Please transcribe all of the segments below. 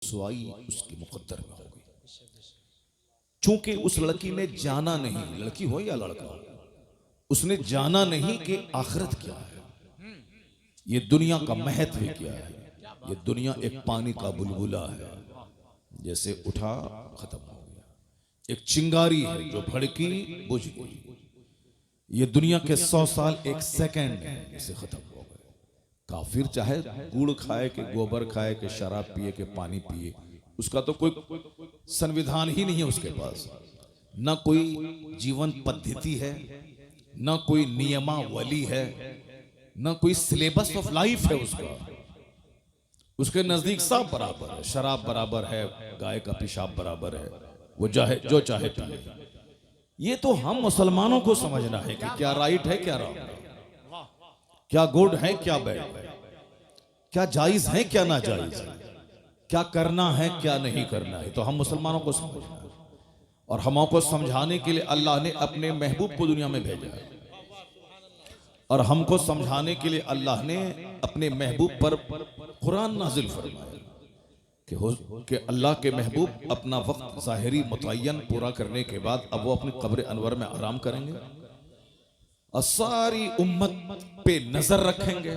रुसवाई उसकी मुकद्दर में हो गई। चूंकि उस लड़की ने जाना नहीं, लड़की हो या लड़का हो, उसने जाना नहीं कि आखिरत क्या है, ये दुनिया का महत्व क्या है। ये दुनिया एक पानी का बुलबुला है, जैसे उठा खत्म हो गया। एक चिंगारी है जो भड़की बुझ गई। ये दुनिया के 100 साल एक सेकंड में इसे खत्म हो गए। काफिर चाहे गुड़ खाए कि गोबर खाए कि शराब पिए कि पानी पिए, उसका तो कोई संविधान ही नहीं है उसके पास। ना कोई जीवन पद्धति है, ना कोई नियमावली है, ना कोई सिलेबस ऑफ लाइफ है उसका। उसके नजदीक सब बराबर है, शराब बराबर है, गाय का पेशाब बराबर है, वो चाहे जो चाहे पिए। ये तो हम मुसलमानों को समझना है कि क्या राइट है क्या रॉन्ग है, क्या गुड है क्या बैड है, क्या जायज है क्या ना जायज है, क्या करना है क्या नहीं करना है। तो हम मुसलमानों को समझना है, और हमको समझाने के लिए अल्लाह ने अपने महबूब को दुनिया में भेजा है, और हमको समझाने के लिए अल्लाह ने अपने महबूब पर कुरान नाजिल फरमाया कि अल्लाह के महबूब अपना वक्त ज़ाहिरी मुतय्यन पूरा करने के बाद अब वो अपनी कब्र अनवर में आराम करेंगे और सारी उम्मत पे नजर रखेंगे,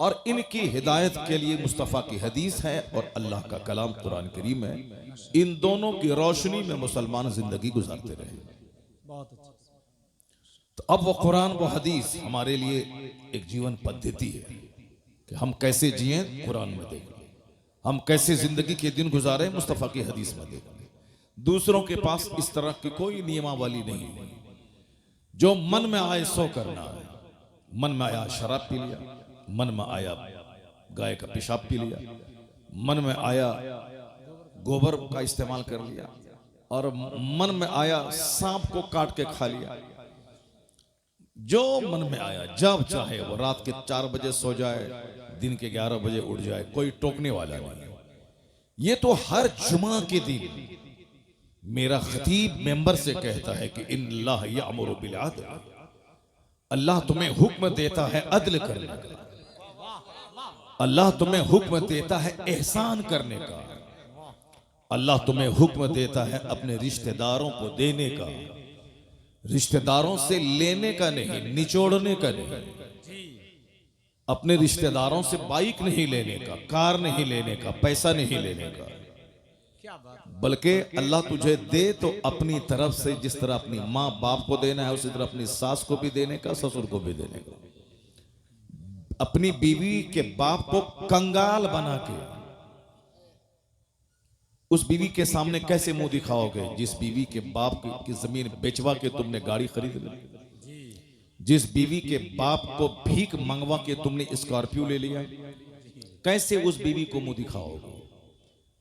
और इनकी हिदायत के लिए मुस्तफ़ा की हदीस है और अल्लाह का कलाम कुरान करीम है। इन दोनों की रोशनी में मुसलमान जिंदगी गुजारते रहे। तो अब वो कुरान वो हदीस हमारे लिए एक जीवन पद्धति है कि हम कैसे जिए, कुरान में देखें। हम कैसे जिंदगी के दिन गुजारे, मुस्तफ़ा की हदीस में देखें। दूसरों के पास इस तरह की कोई नियमावली नहीं है। जो मन में आए सो करना है। मन में आया शराब पी लिया, मन में आया गाय का पेशाब पी लिया, मन में आया गोबर का इस्तेमाल कर लिया, और मन में आया सांप को काट के खा लिया। जो मन में आया, जब चाहे वो रात के 4 बजे सो जाए, दिन के 11 बजे उठ जाए, कोई टोकने वाला नहीं। ये तो हर जुमा के दिन मेरा खतीब मेंबर से कहता है कि इन्नल्लाह यअमुरु बिल अदल, अल्लाह तुम्हें हुक्म देता है अदल करने का, अल्लाह तुम्हें हुक्म देता है एहसान करने का, अल्लाह तुम्हें हुक्म देता है अपने रिश्तेदारों को देने का, रिश्तेदारों से लेने का नहीं, निचोड़ने का नहीं। अपने रिश्तेदारों से बाइक नहीं लेने का, कार नहीं लेने का, पैसा नहीं लेने का, बल्कि अल्लाह तुझे दे तो अपनी तरफ से जिस तरह अपनी माँ बाप को देना है उसी तरह अपनी सास को भी देने का, ससुर को भी देने का। अपनी बीवी के बाप को कंगाल बना के उस बीवी के सामने कैसे मुंह दिखाओगे जिस बीवी के बाप की जमीन बेचवा के तुमने गाड़ी खरीद ली, जिस बीवी के बाप को भीख मंगवा के तुमने स्कॉर्पियो ले लिया। कैसे उस बीवी को मुंह दिखाओगे,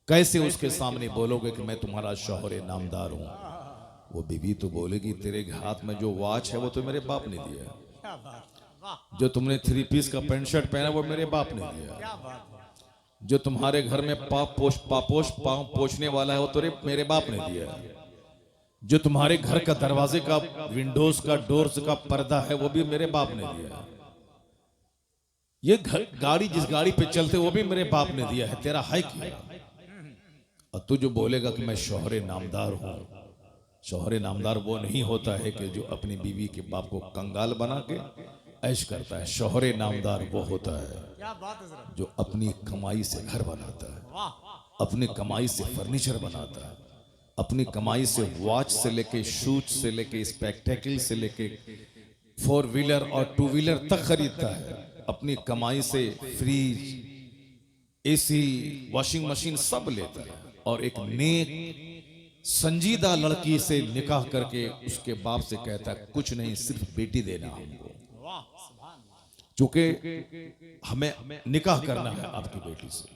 कैसे उसके सामने बोलोगे कि मैं तुम्हारा शौहर नामदार हूं। वो बीवी तो बोलेगी तेरे हाथ में जो वॉच है वो तो मेरे बाप ने दिया है, जो तुमने 3 पीस का पैंट शर्ट पहना वो मेरे बाप ने दिया, जो तुम्हारे घर में पाँव पोछने वाला है वो तो मेरे बाप ने दिया है, जो तुम्हारे घर का दरवाजे का विंडोज का डोर्स का पर्दा है वो भी मेरे बाप ने दिया है, ये गाड़ी जिस गाड़ी पे चलते वो भी मेरे बाप ने दिया है, तेरा है क्या। और तू जो बोलेगा कि मैं शौहरे नामदार हूं, शौहरे नामदार वो नहीं होता है कि जो अपनी बीवी के बाप को कंगाल बना के ऐश करता है। शौहरे नामदार वो होता है जो अपनी कमाई से घर बनाता है, अपनी कमाई से फर्नीचर बनाता है, अपनी कमाई से वॉच से लेके शूज से लेके स्पेक्टेकल से लेके 4 व्हीलर और 2 व्हीलर तक खरीदता है। अपनी कमाई से फ्रिज, एसी, वॉशिंग मशीन सब लेता है, और एक नेक संजीदा लड़की से निकाह करके उसके बाप से कहता है कुछ नहीं, सिर्फ बेटी देना हमको, चूंकि हमें निकाह करना है आपकी बेटी से।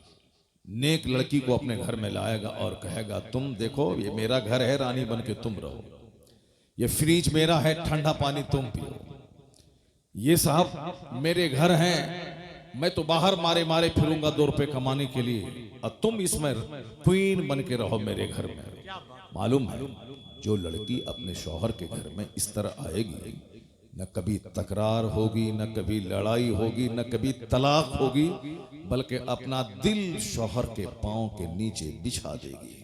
नेक लड़की को अपने घर में लाएगा और कहेगा तुम देखो ये मेरा घर है, रानी बन के तुम रहो, ये फ्रिज मेरा है, ठंडा पानी तुम पियो, ये साहब मेरे घर हैं, मैं तो बाहर मारे मारे फिरूंगा 2 रुपए कमाने के लिए, और तुम इसमें क्वीन बन के रहो मेरे घर में। मालूम है जो लड़की अपने शौहर के घर में इस तरह आएगी न कभी तकरार होगी, न कभी लड़ाई होगी, न कभी तलाक होगी, बल्कि अपना दिल शौहर के पांव के नीचे बिछा देगी।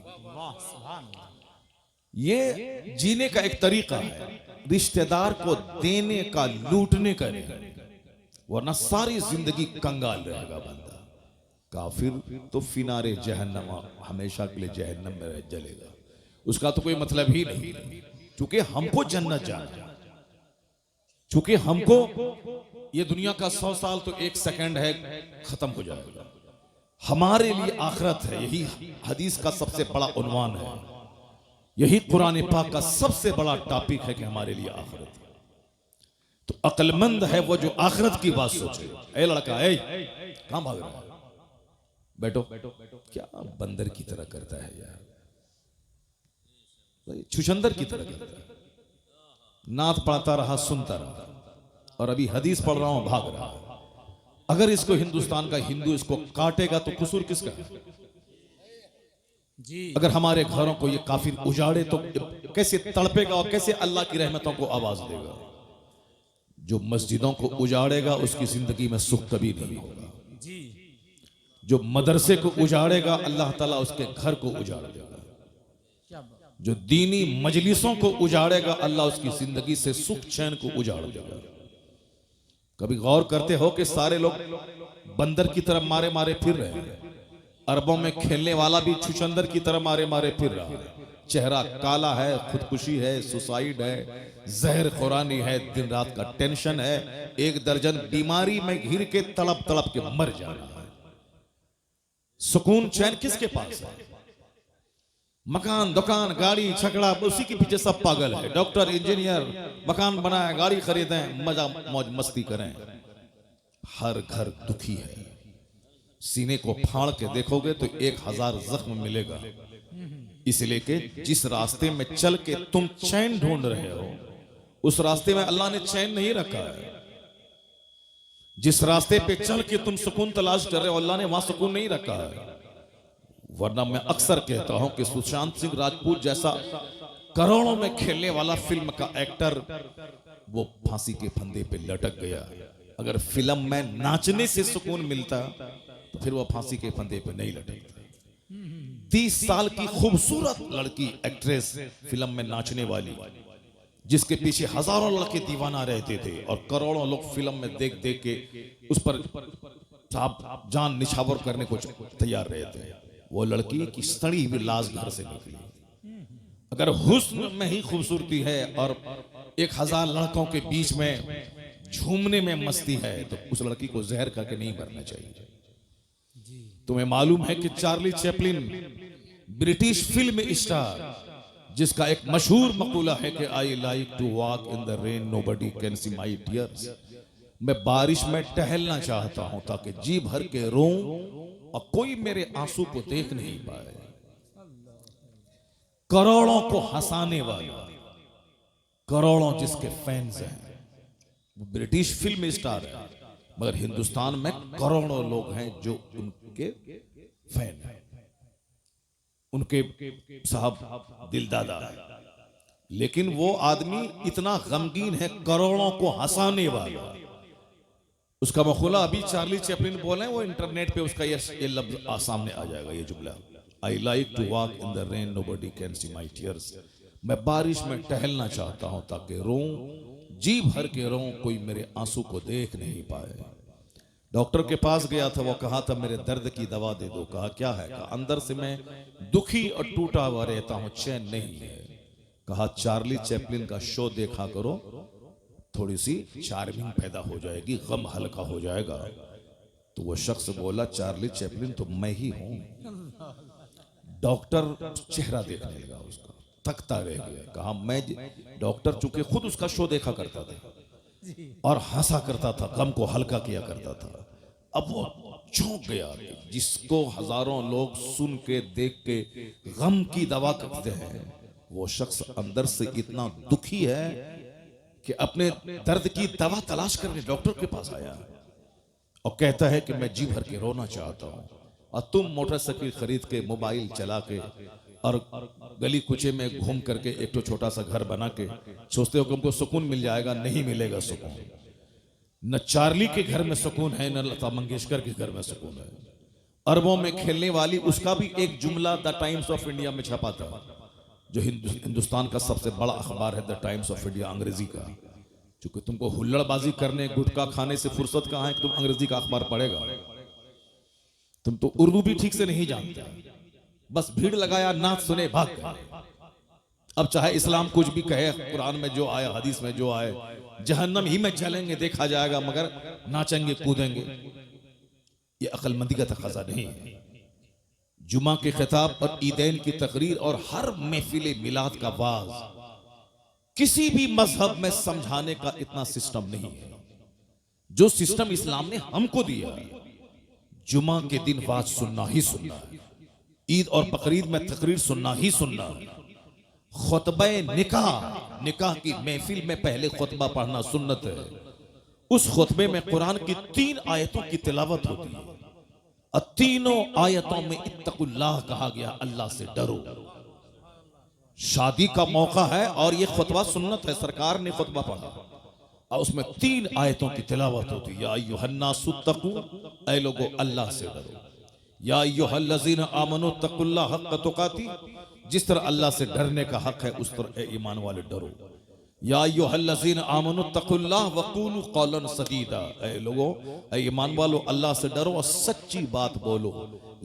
ये जीने का एक तरीका है, रिश्तेदार को देने का, लूटने का नहीं, वरना सारी जिंदगी कंगाल रहेगा बंदा। काफिर तो फिनारे जहन्नम, हमेशा के लिए जहन्नम में जलेगा, उसका तो कोई मतलब ही नहीं। क्योंकि हमको जन्नत जाना, क्योंकि हमको ये दुनिया का 100 साल तो 1 सेकंड है, खत्म हो जाएगा। हमारे लिए आखिरत है, यही हदीस का सबसे बड़ा उन्वान है, यही कुरान पाक का सबसे बड़ा टॉपिक है कि हमारे लिए आखिरत है। तो अक्लमंद है वो जो आखिरत की बात सोचे। ए लड़का, ए कहां भाग रहा है, बैठो। क्या बंदर की तरह करता है यार, छुछंदर की तरह करता है। नात पढ़ता रहा, सुनता रहा, और अभी हदीस पढ़ रहा हूं, भाग रहा है। अगर इसको हिंदुस्तान का हिंदू इसको काटेगा तो कसूर किसका है? अगर हमारे घरों को ये काफिर उजाड़े तो कैसे तड़पेगा और कैसे अल्लाह की रहमतों को आवाज देगा। जो मस्जिदों को उजाड़ेगा उसकी जिंदगी में सुख कभी नहीं होगा। जो मदरसे को उजाड़ेगा अल्लाह ताला उसके घर को उजाड़ देगा। जो दीनी मजलिसों को उजाड़ेगा अल्लाह उसकी जिंदगी से सुख चैन को उजाड़ देगा। कभी गौर करते हो कि सारे लोग बंदर की तरह मारे मारे फिर रहे हैं। अरबों में खेलने वाला भी छुछंदर की तरह मारे मारे फिर रहा है। चेहरा काला है, खुदकुशी है, सुसाइड है, जहर खुरानी है, दिन रात का टेंशन है, 1 दर्जन बीमारी में घिर के तड़प तड़प के मर जाना है। सुकून चैन किसके पास है? मकान, दुकान, गाड़ी, छकड़ा, उसी के पीछे सब पागल है। डॉक्टर, इंजीनियर, मकान बनाए, गाड़ी खरीदें, मजा मौज मस्ती करें। हर घर दुखी है। सीने को फाड़ के देखोगे तो 1000 जख्म मिलेगा। इसलिए कि जिस रास्ते में चल के तुम चैन ढूंढ रहे हो उस रास्ते में अल्लाह ने चैन नहीं रखा है। जिस रास्ते पे चल के तुम सुकून तलाश कर रहे हो अल्लाह ने वहां सुकून नहीं रखा है। वरना मैं अक्सर कहता हूं कि सुशांत सिंह राजपूत जैसा करोड़ों में खेलने वाला फिल्म का एक्टर वो फांसी के फंदे पे लटक गया। अगर फिल्म में नाचने से सुकून मिलता तो फिर वो फांसी के फंदे पे नहीं लटकता। 30 साल की खूबसूरत लड़की एक्ट्रेस फिल्म में नाचने वाली, जिसके पीछे हजारों लड़के दीवाना रहते थे और करोड़ों लोग फिल्म में देख देख के उस पर जान निछावर करने को तैयार रहते। वो लड़की की सड़ी हुई लाश घर से निकली। अगर हुस्न में ही खूबसूरती है और 1000 लड़कों के बीच में झूमने में मस्ती है तो उस लड़की को जहर करके नहीं मरना चाहिए। तुम्हें मालूम है कि Charlie Chaplin British film star, जिसका एक मशहूर मकूला है कि I like to walk in the rain nobody can see my tears, मैं बारिश में टहलना चाहता हूं ताकि जी भर के रोऊं और कोई मेरे आंसू को देख नहीं पाए। करोड़ों को हंसाने वाला, करोड़ों जिसके फैंस हैं, वो ब्रिटिश फिल्म स्टार है, मगर हिंदुस्तान में करोड़ों लोग हैं जो उनके फैन हैं, उनके साहब दिलदादा है। लेकिन वो आदमी इतना गमगीन है, करोड़ों को हंसाने वाला। उसका मखूला अभी चार्ली चैपलिन बोले, वो इंटरनेट पे उसका ये लफ्ज सामने आ जाएगा, ये जुमला, I like to walk in the rain nobody can see my tears, मैं बारिश में टहलना चाहता हूं ताकि रोऊं, जी भर के रोऊं, कोई मेरे आंसू को देख नहीं पाए। डॉक्टर के पास गया था, वो कहा था मेरे दर्द की दवा दे दो। कहा क्या है? कहा अंदर से मैं दुखी और टूटा हुआ रहता हूं, चैन नहीं है। कहा चार्ली चैपलिन का शो देखा करो, थोड़ी सी चार्मिंग पैदा हो जाएगी, गम हल्का हो जाएगा। तो वो शख्स बोला चार्ली चैपलिन तो मैं ही हूं। डॉक्टर चेहरा देखने लगा उसका, थकता रह गया। कहा मैं, डॉक्टर चूंकि खुद उसका शो देखा करता था और हंसा करता था, गम को हल्का किया करता था, अब वो चौंक गया। जिसको हजारों लोग सुन के देख के गम की दवा करते हैं, वो शख्स अंदर से इतना दुखी है कि अपने दर्द की दवा तलाश करके डॉक्टर के पास आया और कहता है कि मैं जी भर के रोना चाहता हूं, और तुम मोटरसाइकिल खरीद के, मोबाइल चला के और गली कुचे में घूम करके एक तो छोटा सा घर बना के सोचते हो कि हमको सुकून मिल जाएगा, नहीं मिलेगा सुकून। न चार्ली के घर में सुकून है, न लता मंगेशकर के घर में सुकून है। अरबों में खेलने वाली, उसका भी एक जुमला द टाइम्स ऑफ इंडिया में छपा था, जो हिंदुस्तान का सबसे बड़ा अखबार है, द टाइम्स ऑफ इंडिया, अंग्रेजी का। क्योंकि तुमको हुल्लड़बाजी करने, गुटखा खाने से फुर्सत कहाँ है कि तुम अंग्रेजी का अखबार पढ़ेगा। तुम तो उर्दू भी ठीक से नहीं जानते, बस भीड़ लगाया, नाच सुने, भाग गए। अब चाहे इस्लाम कुछ भी कहे, कुरान में जो आया, हदीस में जो आए, जहन्नम ही में चलेंगे, देखा जाएगा, मगर नाचेंगे कूदेंगे। ये अक्लमंदी का तकाजा नहीं है। जुमा के खिताब और ईदैन की तकरीर और हर महफिल मिलाद का वाज किसी भी मजहब में समझाने का इतना सिस्टम नहीं है जो सिस्टम इस्लाम ने हमको दिया। जुमा के दिन वाज सुनना ही सुनना, ईद और बकरीद में तकरीर सुनना ही सुनना, खुतबा निकाह, निकाह की महफिल में पहले खुतबा पढ़ना सुन्नत है। उस खुतबे में कुरान की 3 आयतों की तिलावत होती है और तीनों आयतों में इत्तकुल्लाह कहा गया, अल्लाह से डरो। शादी का मौका है और ये खुतबा सुन्नत है, सरकार ने खुतबा पढ़ा और उसमें 3 आयतों की तिलावत होती है। या अय्युहन्नासुत्तकू, ऐ लोगो अल्लाह से डरो। या अय्युहल्लज़ीना आमनू तक़ुल्लाह हक़्क़ तुक़ाती, जिस तरह अल्लाह से डरने का हक है उस तरह ए ईमान वाले डरो। या अय्युहल्लज़ीना आमनू तक़ुल्लाह वक़ूलू क़ौलन सदीदा, ऐ लोगो, ऐ ईमान वालो, अल्लाह से डरो और सच्ची बात बोलो,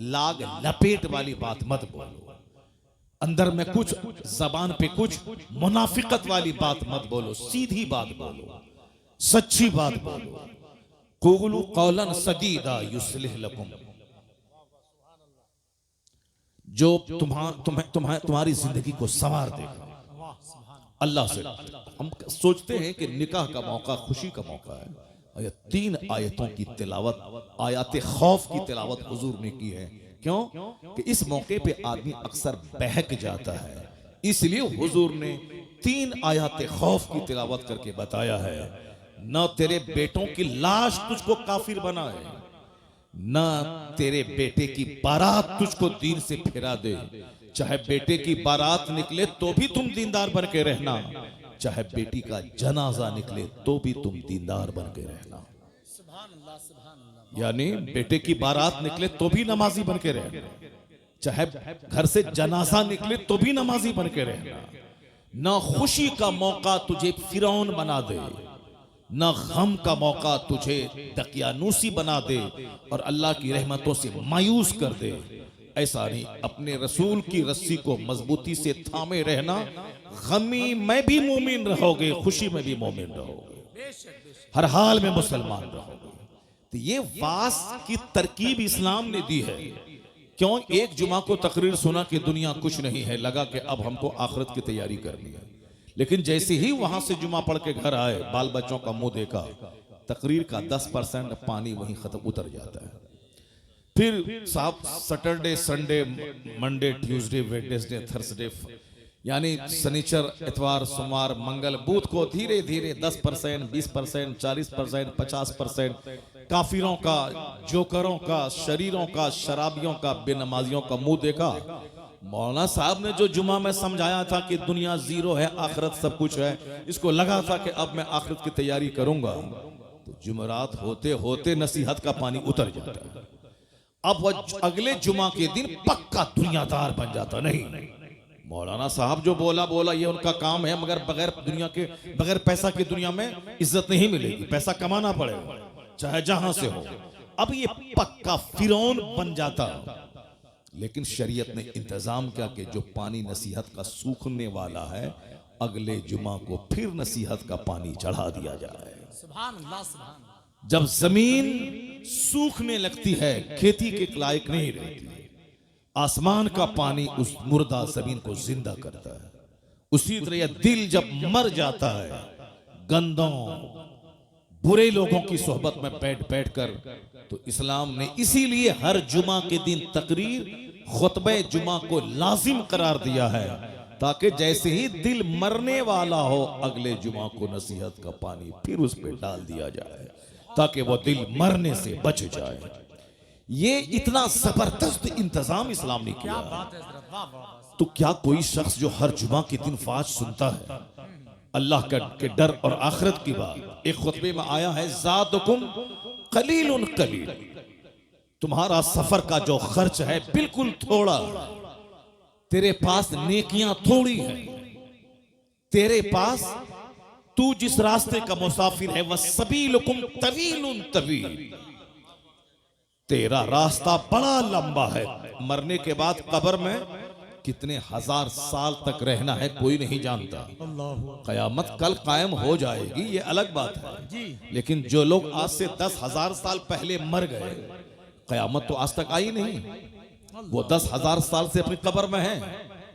लाग लपेट वाली बात मत बोलो। अंदर में कुछ, जबान पे कुछ, मुनाफिकत वाली बात मत बोलो, सीधी बात बोलो, सच्ची बात बोलो। क़ूलू क़ौलन सदीदा युस्लिह लकुम, जो तुम्हारी जिंदगी को संवार देगा। अल्लाह से हम सोचते हैं कि निकाह का मौका खुशी का मौका है, और ये 3 आयतों की तिलावत, आयत खौफ की तिलावत हुजूर ने की है। क्यों? कि इस मौके पे आदमी अक्सर बहक जाता है, इसलिए हुजूर ने 3 आयत खौफ की तिलावत करके बताया है, न तेरे बेटों की लाश तुझको काफिर बनाए, न तेरे बेटे की बारात तुझको दीन से फिरा दे। चाहे बेटे की बारात निकले तो भी तुम दीनदार बन के रहना, चाहे बेटी का जनाजा निकले तो भी तुम दीनदार बन के रहना। यानी बेटे की बारात निकले तो भी नमाजी बन के रहना, चाहे घर से जनाजा निकले तो भी नमाजी बन के रहना। ना खुशी का मौका तुझे फिरौन बना दे, ना गम का मौका तुझे दकियानूसी बना दे और अल्लाह की रहमतों से मायूस कर दे। ऐसा नहीं, अपने रसूल की रस्सी को मजबूती से थामे रहना। गमी में भी मोमिन रहोगे, खुशी में भी मोमिन रहोगे, हर हाल में मुसलमान रहोगे। तो ये वास की तरकीब इस्लाम ने दी है। क्यों? एक जुमा को तकरीर सुना कि दुनिया कुछ नहीं है, लगा कि अब हमको आखिरत की तैयारी करनी है। लेकिन जैसे ही वहां से जुमा पढ़ के घर आए, बाल बच्चों का मुंह देखा, तकरीर का 10% पानी वहीं खत्म उतर जाता है। फिर साहब Saturday, Sunday, Monday, Tuesday, Wednesday, Thursday, यानी शनिचर, इतवार, सोमवार, मंगल, बुध को धीरे धीरे 10%, 20%, 40%, 50% काफिरों का, जोकरों का, शरीरों का, शराबियों का, बेनमाजियों का मुंह देखा। मौलाना साहब ने जो जुमा में समझाया था कि दुनिया जीरो है, आखिरत सब कुछ है, इसको लगा था कि अब मैं आखिरत की तैयारी करूंगा, तो जुमेरात होते होते नसीहत का पानी उतर जाता है। अब वह अगले जुमा के दिन पक्का दुनियादार बन जाता। नहीं, मौलाना साहब जो बोला बोला, ये उनका काम है, मगर बगैर पैसा की दुनिया में इज्जत नहीं मिलेगी, पैसा कमाना पड़ेगा चाहे जहां से हो। अब ये पक्का फिरौन बन जाता। लेकिन शरीयत ने इंतजाम किया कि जो पानी नसीहत का सूखने वाला है, अगले जुमा को फिर नसीहत का पानी चढ़ा दिया जाए। सुभान अल्लाह, सुभान अल्लाह। जब जमीन सूखने लगती है, खेती के लायक नहीं रहती, आसमान का पानी उस मुर्दा जमीन को जिंदा करता है। उसी तरह दिल जब मर जाता है, गंदों बुरे लोगों की सोहबत में बैठ बैठ कर, तो इस्लाम ने इसीलिए हर जुमा के दिन तकरीर, खुतबे जुमा को लाजिम करार दिया है, ताकि जैसे ही दिल मरने वाला हो, अगले जुमा को नसीहत का पानी फिर उस पर डाल दिया जाए, ताकि वो दिल मरने से बच जाए। ये इतना जबरदस्त इंतजाम इस्लाम ने किया। तो क्या कोई शख्स जो हर जुमा के दिन फाज सुनता है, अल्लाह के डर और आखिरत की बात, एक खुतबे में आया है ज़ादुकुम कलीलुन कलील, तुम्हारा सफर का जो खर्च है बिल्कुल थोड़ा, तेरे पास नेकियां थोड़ी है, तेरे पास तू जिस रास्ते का मुसाफिर है वह सबीलुकुम तवीलुन तवील, तेरा रास्ता बड़ा लंबा है। मरने के बाद कब्र में कितने हजार साल तक रहना है कोई नहीं जानता। कयामत कल कायम हो जाएगी ये अलग बात है, लेकिन जो लोग आज से 10,000 साल पहले मर गए, कयामत तो आज तक आई नहीं, वो 10,000 साल से अपनी कब्र में है,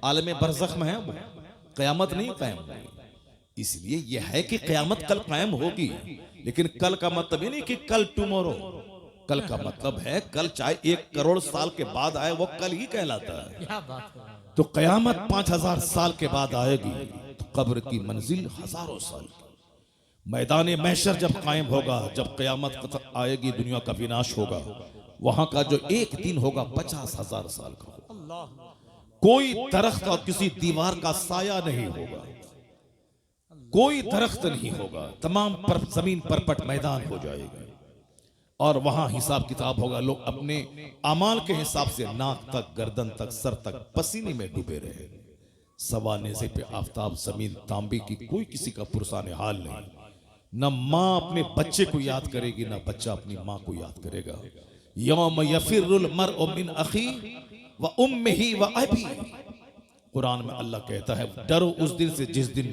आलम बरज़ख में है, वो कयामत नहीं कायम हुई। इसलिए यह है कि कयामत कल कायम होगी, लेकिन कल का मतलब ये नहीं कि कल टुमारो, कल का मतलब है कल चाहे 1 करोड़ साल के बाद आए वो कल ही कहलाता है। तो कयामत 5,000 साल के बाद आएगी, तो कब्र की मंजिल हजारों साल की। मैदान महशर जब कायम होगा, जब कयामत आएगी, दुनिया का विनाश होगा, वहां का जो एक दिन होगा 50,000 साल का। कोई दरख्त और किसी दीवार का साया नहीं होगा, कोई दरख्त नहीं होगा, तमाम जमीन परपट मैदान हो जाएगा और वहां हिसाब किताब होगा। लोग अपने अमाल के हिसाब से नाक तक, गर्दन तक, सर तक पसीने में डूबे रहे। सवा नेज़े पे आफताब, जमीन तांबे की, कोई किसी का पुरसाने हाल नहीं। न माँ अपने बच्चे को याद करेगी, न बच्चा अपनी माँ को याद करेगा। यौम यफिरुल मर्उ मिन अखी व उम्मिही व अबी, कुरान में अल्लाह कहता है डरो उस दिन से जिस दिन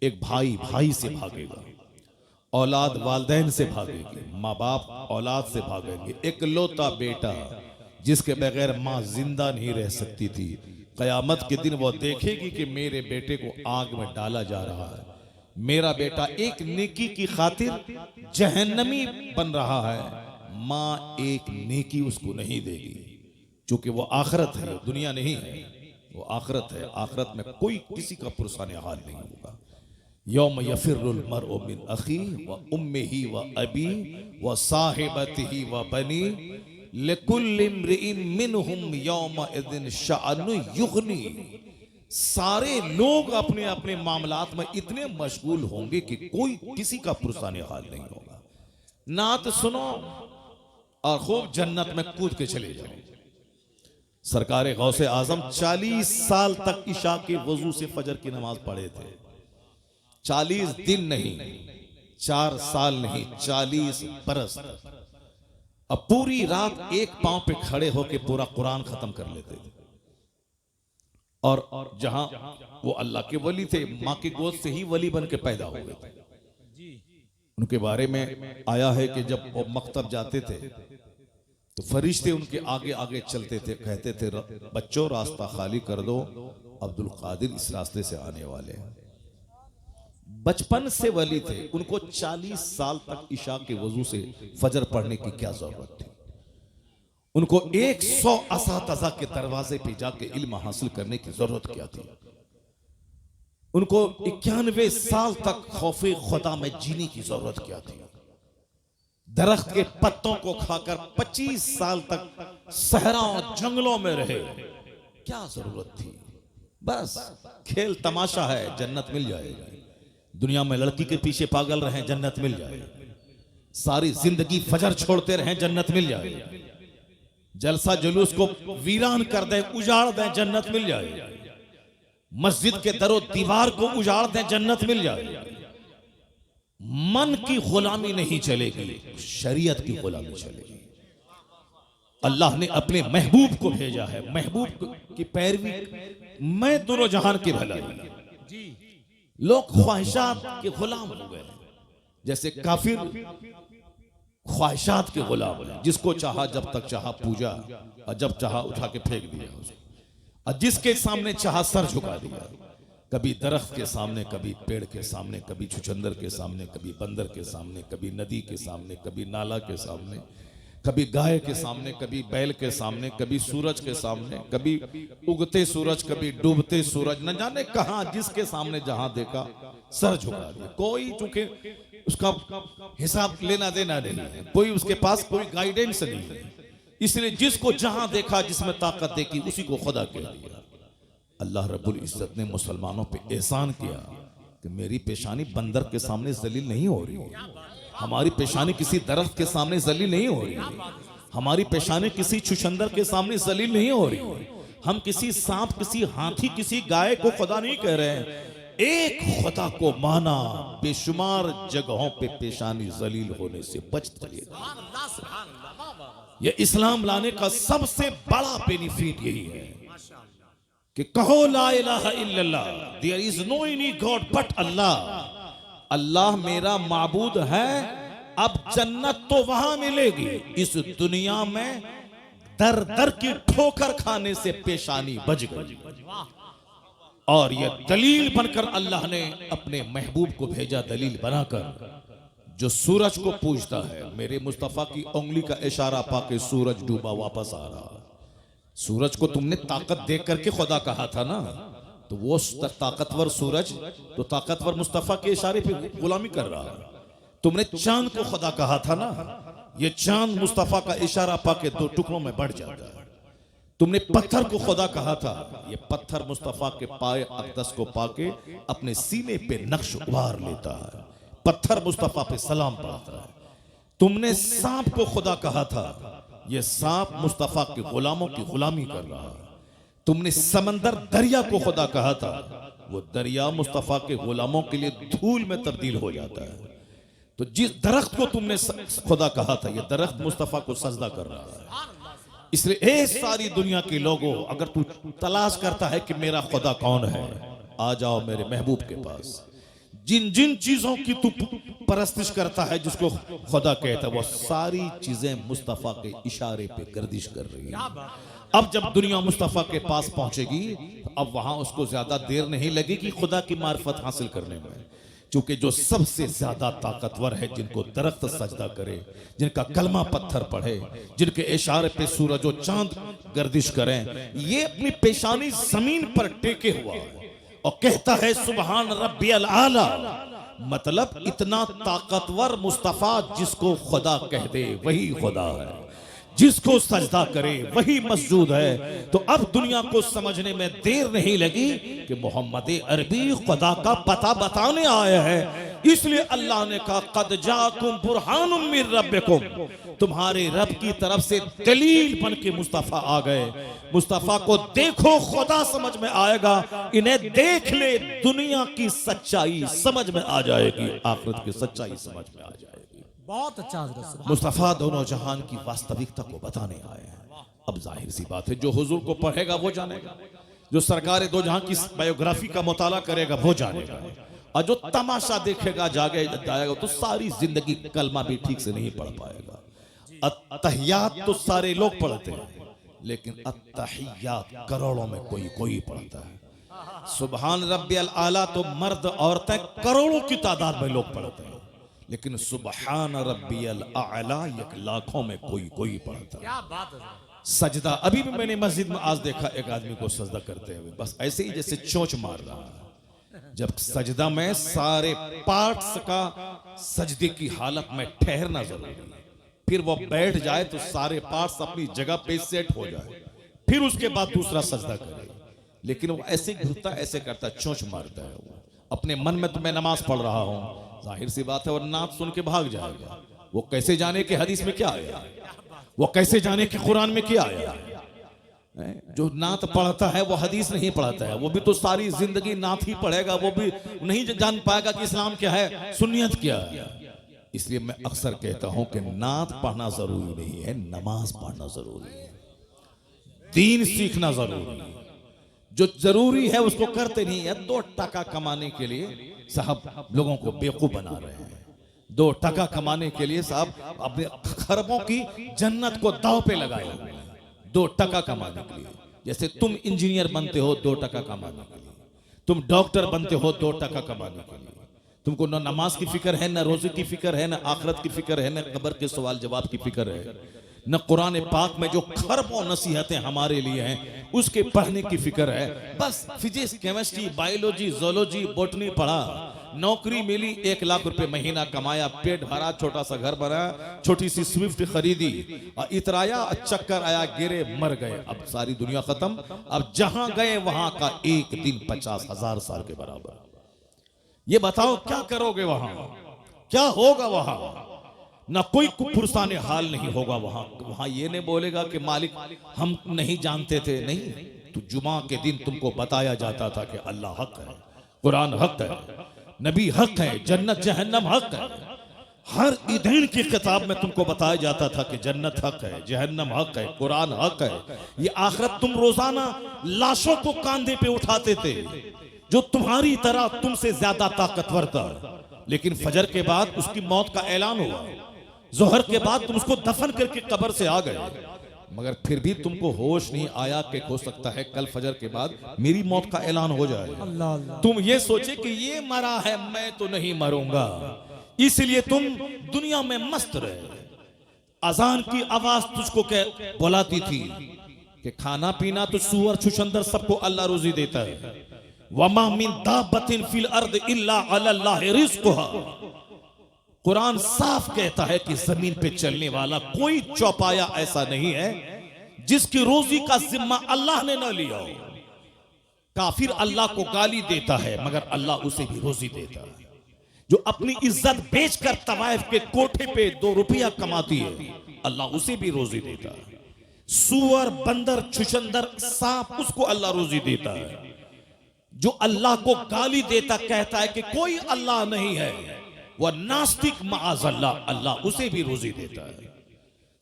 एक भाई भाई से भागेगा, औलाद वालदैन से भागेगी, माँ बाप औलाद से भागेंगे। इकलौता बेटा जिसके बगैर माँ जिंदा नहीं रह सकती थी, कयामत के दिन वो देखेगी कि मेरे बेटे को आग में डाला जा रहा है, मेरा बेटा एक नेकी की खातिर जहन्नमी बन रहा है, माँ एक नेकी उसको नहीं देगी, क्योंकि वो आखिरत है, दुनिया नहीं है, वो आखिरत है। आखिरत में कोई किसी का पुरसाने हाल नहीं होगा। यौम यफिरुल मर्उ मिन अखी व उम्मिही व अबी व साहिबतिही व बनी लिकुल्लि इम्रिइन मिनहुम यौमइज़िन शअनु युगनी। सारे लोग अपने अपने मामलात में इतने मशगूल होंगे कि कोई किसी का पुरसाने हाल नहीं होगा। नात सुनो और खूब जन्नत में कूद के चले जाओ। सरकार गौसे आजम 40 साल तक इशा के वजू से फजर की नमाज पढ़े थे। 40 दिन नहीं, 4 साल नहीं, 40 बरस। अब पूरी रात एक पांव पे खड़े होकर पूरा कुरान खत्म कर लेते थे। और जहां वो अल्लाह के वली थे, मां की गोद से ही वली बन के पैदा हो गए थे। उनके बारे में आया है कि जब वो मकतब जाते थे तो फरिश्ते उनके आगे आगे चलते थे, कहते थे बच्चों रास्ता खाली कर दो, अब्दुल कादिर इस रास्ते से आने वाले हैं। बचपन से वली थे, उनको 40 साल तक इशा के वजू से फजर पढ़ने की क्या जरूरत थी। उनको 100 असातिज़ा के दरवाजे पे जाके इल्म हासिल करने की जरूरत क्या थी। उनको 91 साल तक खौफे खुदा में जीने की जरूरत क्या थी। दरख्त के पत्तों को खाकर 25 साल तक सहराओं जंगलों में रहे, क्या जरूरत थी। बस खेल तमाशा है, जन्नत मिल जाएगी। दुनिया में लड़की के पीछे पागल रहे, जन्नत मिल जाएगी। सारी जिंदगी फजर छोड़ते रहे, जन्नत मिल जाएगी। जलसा जुलूस को वीरान कर दें, उजाड़ दें, जन्नत मिल जाएगी। मस्जिद के दरो दीवार को उजाड़ दें, जन्नत मिल जाएगी। मन की गुलामी नहीं चलेगी, शरीयत की गुलामी चलेगी। अल्लाह ने अपने महबूब को भेजा है, महबूब की पैरवी मैं दोनों जहान की भलाई। लोग ख्वाहिशात के गुलाम हो गए, जैसे काफिर ख्वाहिशात के गुलाम है। जिसको चाहा जब तक चाहा पूजा, और जब चाहा उठा के फेंक दिया उसको, और जिसके सामने चाहा सर झुका दिया। कभी दरख्त के सामने, कभी पेड़ के सामने, कभी छुचंदर के सामने, कभी बंदर के सामने, कभी नदी के सामने, कभी नाला के सामने, कभी गाय के सामने, कभी बैल के सामने, कभी सूरज के सामने, कभी उगते सूरज, कभी डूबते सूरज, न जाने कहां जिसके सामने जहां देखा सर झुका दिया। कोई चूंकि उसका हिसाब लेना देना नहीं है, कोई उसके पास कोई गाइडेंस नहीं है। इसलिए जिसको जहां देखा जिसमें ताकत देखी उसी को खुदा कह दिया। अल्लाह रब्बुल इज्जत ने मुसलमानों पे एहसान किया कि मेरी पेशानी बंदर के सामने जलील नहीं हो रही, हमारी पेशानी किसी दरख्त के सामने जलील नहीं हो रही, हमारी पेशानी किसी छुछंदर के सामने जलील नहीं हो रही, हम किसी सांप, किसी हाथी, किसी गाय को खुदा नहीं कह रहे हैं। एक खुदा को माना, बेशुमार जगहों पे पेशानी जलील होने से बच चलेगा। यह इस्लाम लाने का सबसे बड़ा बेनिफिट यही है कि कहो ला इलाहा इल्लल्लाह, there is no any god but Allah. अल्लाह मेरा माबूद है। अब जन्नत तो वहां मिलेगी, इस दुनिया में दर दर की ठोकर खाने से पेशानी बच गई। और यह दलील बनकर अल्लाह ने अपने महबूब को भेजा, दलील बनाकर। जो सूरज को पूजता है, मेरे मुस्तफा की उंगली का इशारा पाके सूरज डूबा वापस आ रहा। सूरज को तुमने ताकत देख करके खुदा कहा था ना, तो वो ताकतवर सूरज तो ताकतवर मुस्तफा के इशारे पे गुलामी कर रहा है। तुमने चांद को खुदा कहा था ना, ये चांद मुस्तफा का इशारा पाके दो टुकड़ों में बढ़ जाता है। तुमने पत्थर को खुदा कहा था, ये पत्थर मुस्तफा के पाए अक़दस को पाके अपने सीने पे नक्श उभार लेता है, पत्थर मुस्तफा पे सलाम पढ़ता है। तुमने सांप को खुदा कहा था, ये सांप मुस्तफा के गुलामों की गुलामी कर रहा है। तुमने समंदर दरिया को खुदा कहा था, वो दरिया मुस्तफा के गुलामों के लिए धूल में तब्दील हो जाता है। तो जिस दरख्त को तुमने खुदा कहा था, ये दरख्त मुस्तफा को सजदा कर रहा है। इसलिए ए सारी दुनिया के लोगों, अगर तू तलाश करता है कि मेरा खुदा कौन है, आ जाओ मेरे महबूब के पास। जिन जिन चीजों की तू परस्तिश करता है, जिसको खुदा कहता है, वो सारी चीजें मुस्तफा के इशारे पे गर्दिश कर रही है। अब जब दुनिया मुस्तफा के पास पहुंचेगी, अब वहां उसको ज्यादा देर नहीं लगेगी खुदा की मार्फत हासिल करने में, क्योंकि जो सबसे ज्यादा ताकतवर है, जिनको दरख्त सजदा करे, जिनका कलमा पत्थर पढ़े, जिनके इशारे पे सूरज और चांद गर्दिश करें, ये अपनी पेशानी जमीन पर टेके हुआ और कहता है सुबहान रब्बियल आला। मतलब इतना ताकतवर मुस्तफा, जिसको खुदा कह दे वही खुदा है, जिसको सजदा करे वही मस्जूद है। तो अब दुनिया को समझने में देर नहीं लगी कि मोहम्मद अरबी खुदा का पता बताने आया है। इसलिए अल्लाह ने कहा कद जाकुम बुरहानुम मिर रब्बिकुम, तुम्हारे रब की तरफ से दलील बन के मुस्तफा आ गए। मुस्तफा को देखो, खुदा समझ में आएगा। इन्हें देख ले, दुनिया की सच्चाई समझ में आ जाएगी, आखिरत की सच्चाई समझ में आ जाएगी। बहुत अच्छा। मुस्तफा दोनों जहान की वास्तविकता को बताने आए हैं। अब जाहिर सी बात है, जो हुजूर को पढ़ेगा वो जानेगा, जो सरकार दो जहां की बायोग्राफी का मुताला करेगा वो जानेगा, और जो तमाशा देखेगा जाएगा तो सारी जिंदगी कलमा भी ठीक से नहीं पढ़ पाएगा। अत्तहियात तो सारे लोग पढ़ते हैं, लेकिन अत्तहियात करोड़ों में कोई पढ़ता है। सुबहान रब्बियल आला तो मर्द औरतें करोड़ों की तादाद में लोग पढ़ते हैं, लेकिन सुबहान रब्बियल आला एक लाखों में कोई पढ़ता है। क्या बात है। सजदा, अभी भी मैंने मस्जिद में आज देखा एक आदमी को सजदा करते हुए, बस ऐसे ही जैसे चोंच मार रहा है। जब सजदा में सारे पार्ट्स का सजदे की हालत में ठहरना जरूरी है, फिर वो बैठ जाए तो सारे पार्ट्स अपनी जगह पे सेट हो जाए, फिर उसके बाद दूसरा सजदा करे। लेकिन वो ऐसे घुरता, ऐसे करता, चोंच मारता है। वो अपने मन में तो मैं नमाज पढ़ रहा हूं, जाहिर सी बात है, और नात सुन के भाग जाएगा। वो कैसे जाने कि हदीस में क्या आया, वो कैसे जाने कि कुरान में क्या आया। जो नात पढ़ता है वो हदीस नहीं पढ़ता है, वो भी तो सारी जिंदगी नात ही पढ़ेगा, वो भी नहीं जान पाएगा कि इस्लाम क्या है, सुन्नियत क्या है। इसलिए मैं अक्सर कहता हूं कि नात पढ़ना जरूरी नहीं है, नमाज पढ़ना जरूरी है, दीन सीखना जरूरी है। जो जरूरी है उसको करते नहीं है। 2 टका कमाने के लिए साहब लोगों को बेवकूफ बना रहे हैं। 2 टका कमाने के लिए साहब अपने खरबों की जन्नत को दांव पे लगाए हुए हैं, 2 टका कमाने के लिए। जैसे तुम इंजीनियर बनते हो 2 टका कमाने के लिए, तुम डॉक्टर बनते हो 2 टका कमाने के लिए। तुमको न नमाज की फिक्र है, न रोजे की फिक्र है, न आखिरत की फिक्र है, न कब्र के सवाल जवाब की फिक्र है, न कुरान पाक में जो खरबों नसीहतें हमारे लिए हैं उसके पढ़ने की फिक्र है। बस physics, chemistry, biology, zoology, botany पढ़ा, नौकरी मिली, 1 लाख रुपए महीना कमाया, पेट भरा, छोटा सा घर बना, छोटी सी स्विफ्ट खरीदी और इतराया, चक्कर आया, गिरे, मर गए। अब सारी दुनिया खत्म। अब जहां गए वहां का एक दिन 50,000 साल के बराबर। ये बताओ क्या करोगे वहां, क्या होगा वहां? ना कोई पुरसाने हाल नहीं होगा वहां। वहां ये नहीं बोलेगा कि मालिक हम नहीं जानते थे, नहीं। तो जुमा के दिन तुमको बताया जाता था कि अल्लाह हक है, कुरान हक है, नबी हक है, जन्नत जहन्नम हक है। हर ईदैन की किताब में तुमको बताया जाता था कि जन्नत हक है, जहन्नम हक है, कुरान हक है। ये आखिरत तुम रोजाना लाशों को कांधे पे उठाते थे जो तुम्हारी तरह तुमसे ज्यादा ताकतवर था, लेकिन फजर के बाद उसकी मौत का ऐलान हुआ, जोहर के बाद तुम उसको दफन करके कब्र से आ गए, मगर फिर भी तुमको होश नहीं आया कि हो सकता है कल फजर के बाद मेरी मौत का ऐलान हो जाए। तुम ये सोचे कि ये मरा है, मैं तो नहीं मरूंगा, इसलिए तुम दुनिया में मस्त रहे। अजान की आवाज तुझको बुलाती थी कि खाना पीना तो सूअर छुछंदर सबको अल्लाह रोजी देता है। वमा मिन दाबतिन फिल अर्द इल्ला अल्लाह रिज़्क़ुहा। कुरान साफ कहता है कि जमीन पे चलने वाला कोई चौपाया ऐसा नहीं है जिसकी रोजी का जिम्मा अल्लाह ने न लिया हो। काफिर अल्लाह को गाली देता है मगर अल्लाह उसे भी रोजी देता है। जो अपनी इज्जत बेचकर तवाइफ के कोठे पे 2 रुपया कमाती है, अल्लाह उसे भी रोजी देता है। सूअर, बंदर, छुछंदर, सांप, उसको अल्लाह रोजी देता है। जो अल्लाह को गाली देता, कहता है कि कोई अल्लाह नहीं है, वह नास्तिक माअज़ल्लाह, अल्लाह उसे भी रोजी देता है।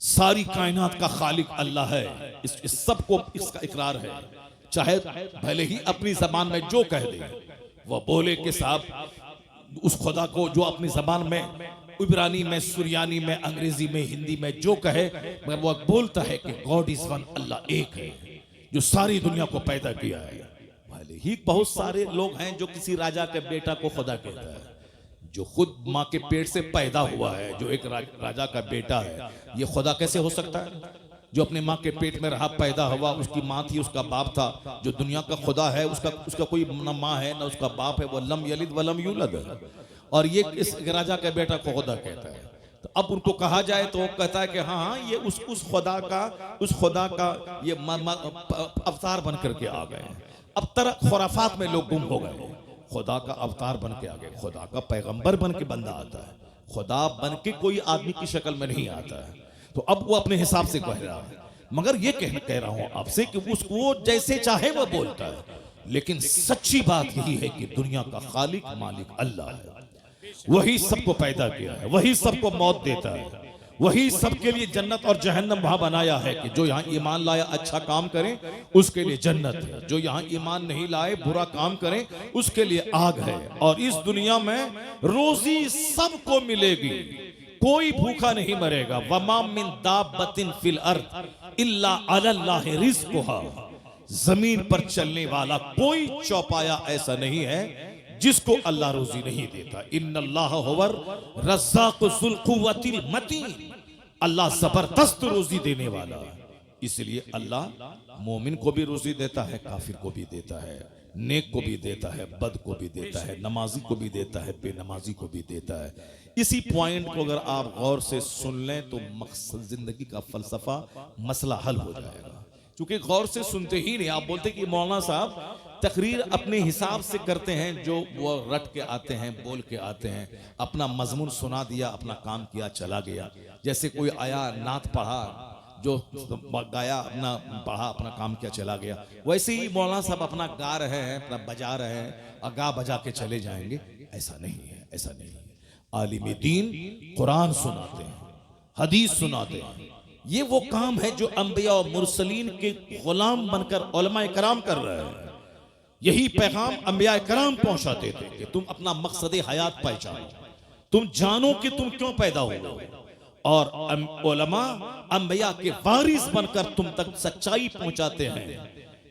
सारी कायनात का खालिक अल्लाह है, इस सबको इसका इकरार है। चाहे भले ही अपनी जबान में जो कह दे, वह बोले कि साहब उस खुदा को जो अपनी जबान में, इब्रानी में, सुरियानी में, अंग्रेजी में, हिंदी में जो कहे, मगर वह बोलता है कि गॉड इज वन, अल्लाह एक है जो सारी दुनिया को पैदा किया है। भले ही बहुत सारे लोग हैं जो किसी राजा के बेटा को खुदा कहता है, जो खुद माँ के पेट से पैदा हुआ है, जो एक राजा का बेटा है, ये खुदा कैसे हो सकता है? जो अपने माँ के पेट में रहा, पैदा हुआ, उसकी माँ थी, उसका बाप था, जो दुनिया का खुदा है, उसका कोई न माँ है न उसका बाप है, वो लम यलिद वलम यूलद है, और ये इस राजा के बेटा को खुदा कहता है। तो अब उनको कहा जाए तो वो कहता है कि हाँ हाँ ये उस खुदा का ये अवतार बन करके आ गए। अब तरह खुराफात में लोग गुम हो गए। खुदा का अवतार बन के आ गए, खुदा का पैगंबर बन के बंदा आता है, खुदा बन के कोई आदमी की शक्ल में नहीं आता है। तो अब वो अपने हिसाब से कह रहा है, मगर ये कह रहा हूं आपसे कि उसको जैसे चाहे वो बोलता है, लेकिन सच्ची बात यही है कि दुनिया का खालिक मालिक अल्लाह है। वही सबको पैदा किया है, वही सबको मौत देता है, वही सबके लिए जन्नत और जहन्नम वहां बनाया है कि जो यहाँ ईमान लाया अच्छा काम करें उसके लिए जन्नत है, जो यहाँ ईमान नहीं लाए बुरा काम करें उसके लिए आग है। और इस दुनिया में रोजी सबको मिलेगी, कोई भूखा नहीं मरेगा। वमा मिन दाब्बतिन फिल अर्द इल्ला अल्लाह रिज़्क़ुहा। जमीन पर चलने वाला कोई चौपाया ऐसा नहीं है जिसको अल्लाह रोजी नहीं देता। इन्नल्लाह हुवर रज़्ज़ाक़ु ज़ुल क़ुव्वतिल मतीन। अल्लाह जबरदस्त रोजी देने वाला, इसलिए अल्लाह मोमिन को भी रोजी देता है, काफिर को भी देता है, नेक को भी देता है, बद को भी देता है, नमाजी को भी देता है, बेनमाजी को भी देता है। इसी पॉइंट को अगर आप गौर से सुन लें तो मकसद जिंदगी का फलसफा मसला हल हो जाएगा। क्योंकि गौर से सुनते ही नहीं, आप बोलते कि मौलाना साहब तकरीर अपने हिसाब से करते हैं, जो वो रट के आते हैं, बोल के आते हैं, अपना मजमून सुना दिया, अपना काम किया, चला गया। जैसे कोई आया, नात पढ़ा, जो गाया, अपना पढ़ा, अपना काम किया, चला गया। वैसे ही मौलाना साहब अपना गा रहे हैं, अपना बजा रहे हैं और गा बजा के चले जाएंगे। ऐसा नहीं है, ऐसा नहीं है। आलिम दीन कुरान सुनाते हैं, हदीस सुनाते हैं। ये वो काम है जो अंबिया और मुरसलीन के गुलाम बनकर उलमाए कराम कर रहे हैं। यही पैगाम अंबिया कराम पहुंचाते थे कि तुम अपना मकसद हयात पहचानो, तुम जानो कि तुम क्यों पैदा हुए, और उलमा अंबिया के वारिस बनकर तुम तक सच्चाई पहुंचाते हैं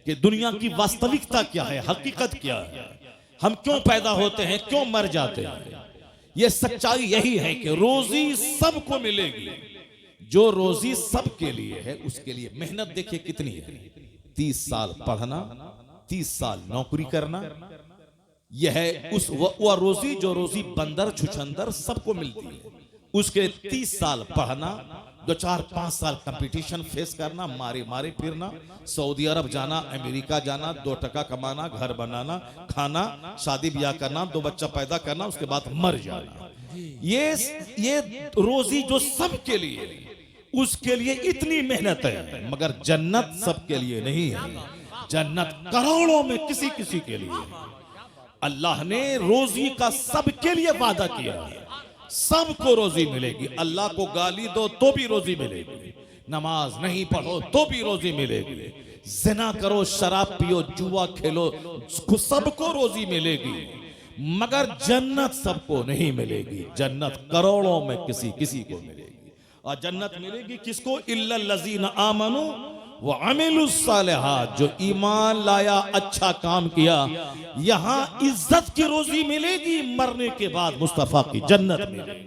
कि दुनिया की वास्तविकता क्या है, हकीकत क्या है, हम क्यों पैदा होते हैं, क्यों मर जाते हैं। यह सच्चाई यही है कि रोजी सबको मिलेगी, जो रोजी सबके लिए है उसके लिए मेहनत देखिए कितनी है। 30 साल पढ़ना, 30 साल नौकरी करना, यह है उस वह रोजी जो रोजी बंदर छुछंदर सबको मिलती है। उसके 30 साल पढ़ना, 2-4-5 साल कंपटीशन फेस करना, मारे मारे फिरना, सऊदी अरब जाना, अमेरिका जाना, 2 टका कमाना, घर बनाना, खाना, शादी ब्याह करना, 2 बच्चा पैदा करना, उसके बाद मर जाना। ये रोजी जो सबके लिए, उसके लिए इतनी मेहनत है। मगर जन्नत सबके लिए नहीं है। जन्नत करोड़ों में किसी किसी के लिए। अल्लाह ने रोजी का सबके लिए वादा किया है। सबको रोजी मिलेगी। अल्लाह को गाली दो तो भी रोजी मिलेगी, नमाज नहीं पढ़ो तो भी रोजी मिलेगी, जिना करो, शराब पियो, जुआ खेलो, सबको रोजी मिलेगी। मगर जन्नत सबको नहीं मिलेगी। जन्नत करोड़ों में किसी किसी को मिलेगी। और जन्नत मिलेगी किसको? इल्लल लज़ीना आमनू व अमिलुस सालिहात, जो ईमान लाया, अच्छा काम किया। यहां इज्जत की रोजी मिलेगी, मरने के बाद मुस्तफा की जन्नत मिलेगी।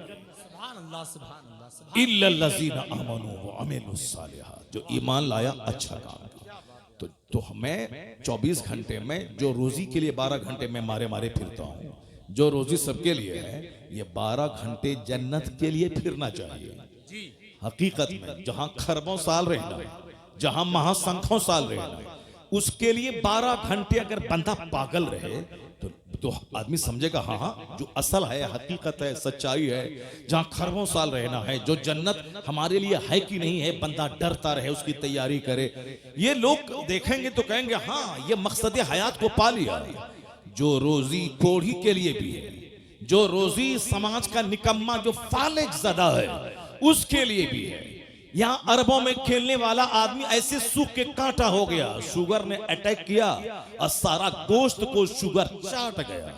इल्लल लज़ीना आमनू व अमिलुस सालिहात, जो ईमान लाया, अच्छा काम किया। तो मैं 24 घंटे में जो रोजी के लिए 12 घंटे में मारे मारे फिरता हूं, जो रोजी सबके लिए है, ये 12 घंटे जन्नत के लिए फिरना चाहिए। हकीकत में जहां खरबों साल रहना, जहां महासंखों साल रहना, उसके लिए 12 घंटे अगर बंदा पागल रहे तो आदमी समझेगा हाँ हाँ जो असल है, हकीकत है, सच्चाई है। जहां खरबों साल रहना है, जो जन्नत हमारे लिए है कि नहीं है, बंदा डरता रहे, उसकी तैयारी करे। ये लोग देखेंगे तो कहेंगे हाँ ये मकसद हयात को पा लिया। जो रोजी कोढ़ी के लिए भी है, जो रोजी समाज का निकम्मा जो फालिज ज़दा है उसके लिए भी है। यहां अरबों में खेलने वाला आदमी ऐसे सूख के कांटा हो गया, शुगर ने अटैक किया और सारा गोश्त को शुगर चाट गया।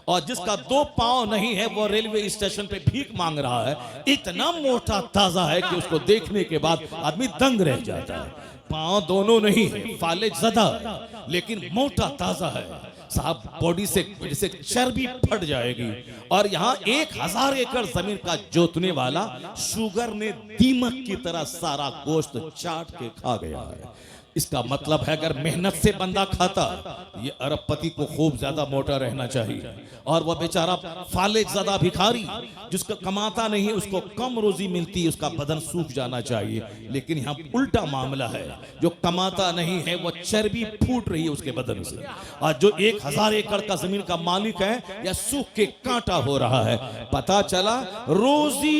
और जिसका 2 पांव नहीं है वो रेलवे स्टेशन पे भीख मांग रहा है। इतना मोटा ताजा है कि उसको देखने के बाद आदमी दंग रह जाता है। पांव दोनों नहीं है, फालिज ज़दा, लेकिन मोटा ताजा है साहब। बॉडी से जैसे चर्बी फट जाएगी। और यहाँ 1000 एकड़ जमीन का जोतने वाला शुगर ने दीमक की तरह सारा गोश्त चाट के खा गया है। इसका मतलब है अगर मेहनत से बंदा खाता, ये अरबपति को खूब ज्यादा मोटा रहना चाहिए। और वह बेचारा फालिज ज़दा भिखारी जिसका कमाता नहीं है, उसको कम रोजी मिलती है, उसका बदन सूख जाना चाहिए। लेकिन यहाँ उल्टा मामला है, जो कमाता नहीं है वो चर्बी फूट रही है उसके बदन से। और जो 1000 एकड़ का जमीन का मालिक है या सूख के कांटा हो रहा है। पता चला रोजी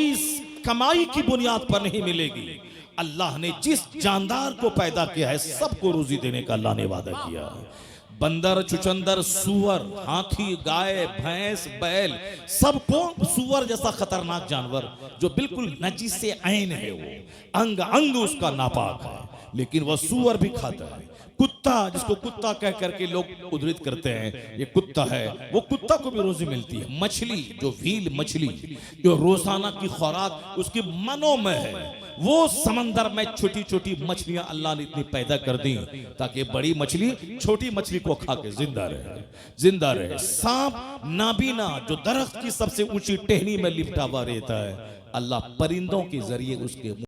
कमाई की बुनियाद पर नहीं मिलेगी। अल्लाह ने जिस जानदार को पैदा किया है सबको रोजी देने का अल्लाह ने वादा किया है। बंदर, चुचंदर, सुअर, हाथी, गाय, भैंस, बैल, सबको, सुअर जैसा खतरनाक जानवर जो बिल्कुल नजीस से ऐन है, वो अंग अंग उसका नापाक है, लेकिन वह सुअर भी खाता है। कुत्ता, जिसको कुत्ता कह करके लोग उद्धृत करते हैं, ये कुत्ता है, वो कुत्ता को भी रोजी मिलती है। मछली, जो व्हील मछली, जो रोजाना की खुराक उसकी मनों में है, वो समंदर में छोटी छोटी मछलियां अल्लाह ने इतनी पैदा कर दी ताकि बड़ी मछली छोटी मछली को खा के जिंदा रहे। सांप नाबीना, जो दरख्त की सबसे ऊंची टहनी में लिपटा हुआ रहता है, अल्लाह परिंदों के जरिए उसके